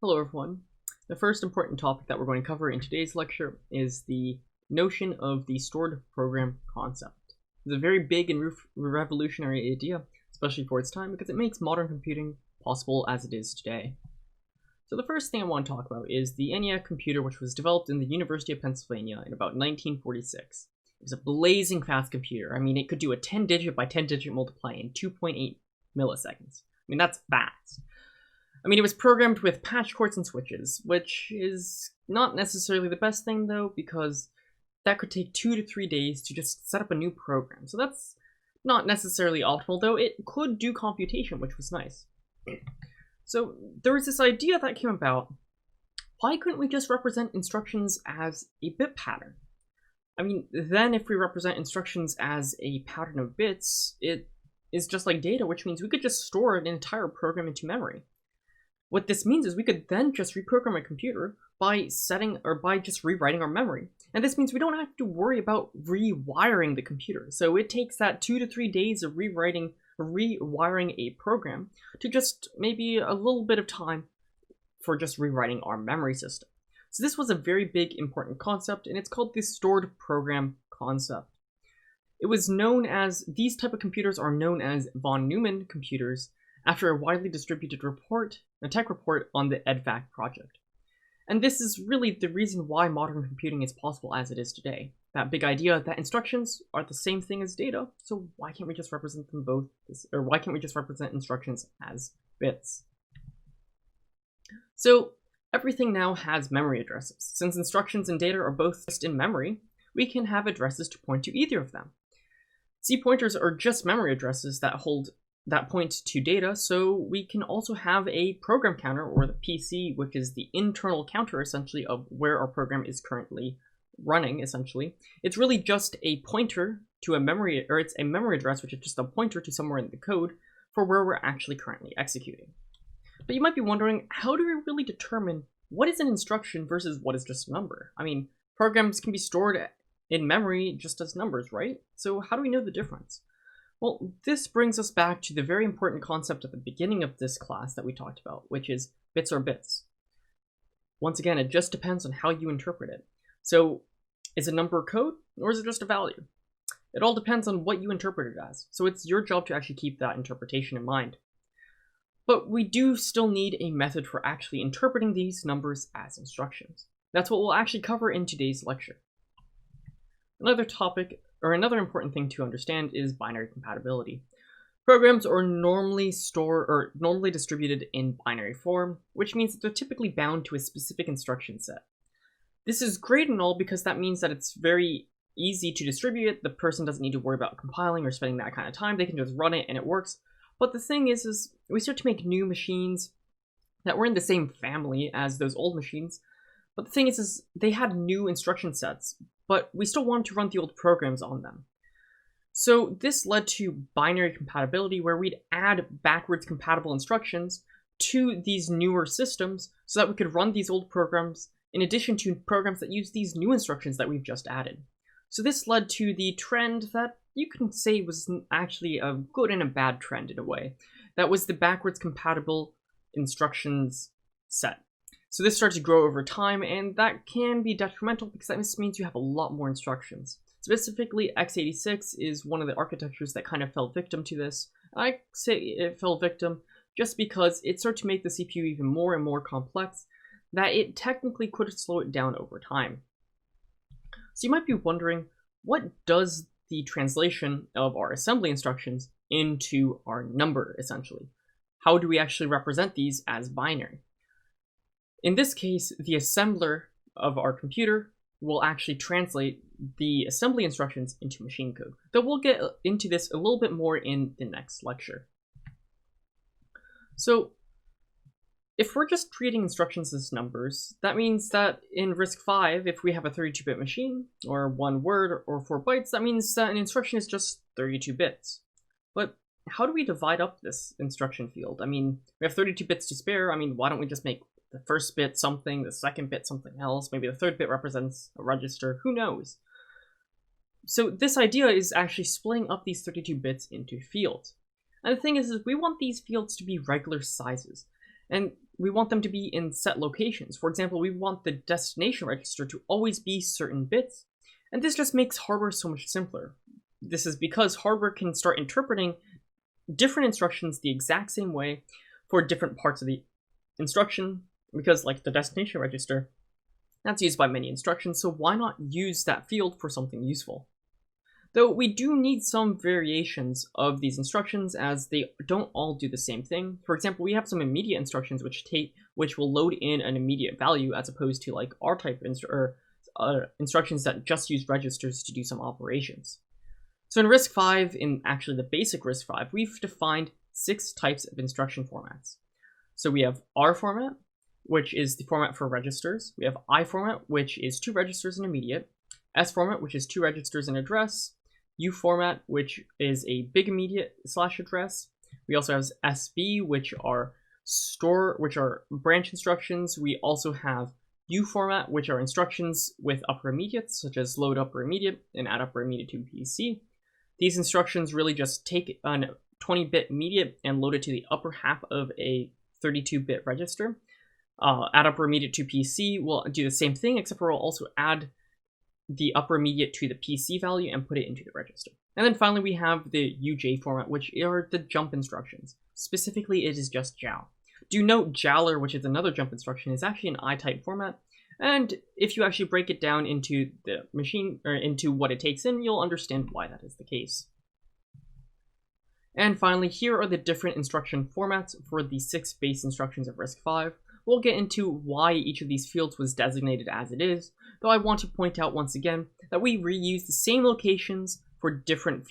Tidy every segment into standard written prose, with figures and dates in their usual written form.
Hello everyone. The first important topic that we're going to cover in today's lecture is the notion of the stored program concept. It's a very big and revolutionary idea, especially for its time, because it makes modern computing possible as it is today. So the first thing I want to talk about is the ENIAC computer, which was developed in the University of Pennsylvania in about 1946. It was a blazing fast computer. I mean, it could do a 10-digit by 10-digit multiply in 2.8 milliseconds. I mean, that's fast. I mean, it was programmed with patch cords and switches, which is not necessarily the best thing, though, because that could take 2 to 3 days to just set up a new program. So that's not necessarily optimal, though it could do computation, which was nice. So there was this idea that came about, why couldn't we just represent instructions as a bit pattern? I mean, then if we represent instructions as a pattern of bits, it is just like data, which means we could just store an entire program into memory. What this means is we could then just reprogram a computer by just rewriting our memory. And this means we don't have to worry about rewiring the computer. So it takes that 2 to 3 days of rewiring a program to just maybe a little bit of time for just rewriting our memory system. So this was a very big important concept, and it's called the stored program concept. It was known as, these type of computers are known as von Neumann computers, after a widely distributed tech report on the EDVAC project. And this is really the reason why modern computing is possible as it is today. That big idea that instructions are the same thing as data, so why can't we just represent them both, or why can't we just represent instructions as bits? So everything now has memory addresses. Since instructions and data are both just in memory, we can have addresses to point to either of them. C pointers are just memory addresses that point to data, so we can also have a program counter, or the PC, which is the internal counter essentially of where our program is currently running. Essentially, it's really just a pointer to a memory, or it's a memory address which is just a pointer to somewhere in the code for where we're actually currently executing. But you might be wondering, how do we really determine what is an instruction versus what is just a number? I mean, programs can be stored in memory just as numbers, right? So how do we know the difference? Well, this brings us back to the very important concept at the beginning of this class that we talked about, which is bits are bits. Once again, it just depends on how you interpret it. So, is a number code, or is it just a value? It all depends on what you interpret it as, so it's your job to actually keep that interpretation in mind. But we do still need a method for actually interpreting these numbers as instructions. That's what we'll actually cover in today's lecture. Another important thing to understand is binary compatibility. Programs are normally distributed in binary form, which means that they're typically bound to a specific instruction set. This is great and all because that means that it's very easy to distribute it. The person doesn't need to worry about compiling or spending that kind of time. They can just run it and it works. But the thing is we start to make new machines that were in the same family as those old machines. But the thing is they had new instruction sets, but we still wanted to run the old programs on them. So this led to binary compatibility, where we'd add backwards compatible instructions to these newer systems so that we could run these old programs in addition to programs that use these new instructions that we've just added. So this led to the trend that you can say was actually a good and a bad trend in a way. That was the backwards compatible instructions set. So this starts to grow over time, and that can be detrimental because that means you have a lot more instructions. Specifically, x86 is one of the architectures that kind of fell victim to this. I say it fell victim just because it started to make the CPU even more and more complex, that it technically could slow it down over time. So you might be wondering, what does the translation of our assembly instructions into our number, essentially? How do we actually represent these as binary? In this case, the assembler of our computer will actually translate the assembly instructions into machine code. Though we'll get into this a little bit more in the next lecture. So, if we're just treating instructions as numbers, that means that in RISC-V, if we have a 32-bit machine, or 1 word, or 4 bytes, that means that an instruction is just 32 bits. But how do we divide up this instruction field? I mean, we have 32 bits to spare. I mean, why don't we just make the first bit something, the second bit something else, maybe the third bit represents a register, who knows? So this idea is actually splitting up these 32 bits into fields. And the thing is we want these fields to be regular sizes. And we want them to be in set locations. For example, we want the destination register to always be certain bits, and this just makes hardware so much simpler. This is because hardware can start interpreting different instructions the exact same way for different parts of the instruction, because like the destination register, that's used by many instructions, so why not use that field for something useful? Though we do need some variations of these instructions, as they don't all do the same thing. For example, we have some immediate instructions which will load in an immediate value, as opposed to like R-type instructions that just use registers to do some operations. So in RISC-V, in actually the basic RISC-V, we've defined 6 types of instruction formats. So we have R format, which is the format for registers. We have I format, which is 2 registers and immediate. S format, which is 2 registers and address. U format, which is a big immediate / address. We also have SB, which are branch instructions. We also have U format, which are instructions with upper immediates, such as load upper immediate and add upper immediate to PC. These instructions really just take a 20-bit immediate and load it to the upper half of a 32-bit register. Add upper immediate to PC will do the same thing, except for we'll also add the upper immediate to the PC value and put it into the register. And then finally we have the UJ format, which are the jump instructions. Specifically, it is just JAL. Do note Jaller, which is another jump instruction, is actually an I-type format, and if you actually break it down into the machine, or into what it takes in, you'll understand why that is the case. And finally, here are the different instruction formats for the 6 base instructions of RISC-V. We'll get into why each of these fields was designated as it is, though I want to point out once again that we reuse the same locations for different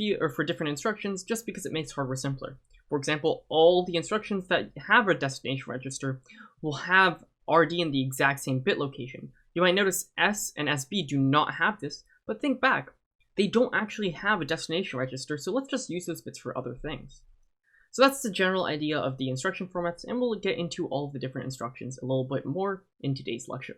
instructions just because it makes hardware simpler. For example, all the instructions that have a destination register will have RD in the exact same bit location. You might notice S and SB do not have this, but think back, they don't actually have a destination register, so let's just use those bits for other things. So that's the general idea of the instruction formats, and we'll get into all of the different instructions a little bit more in today's lecture.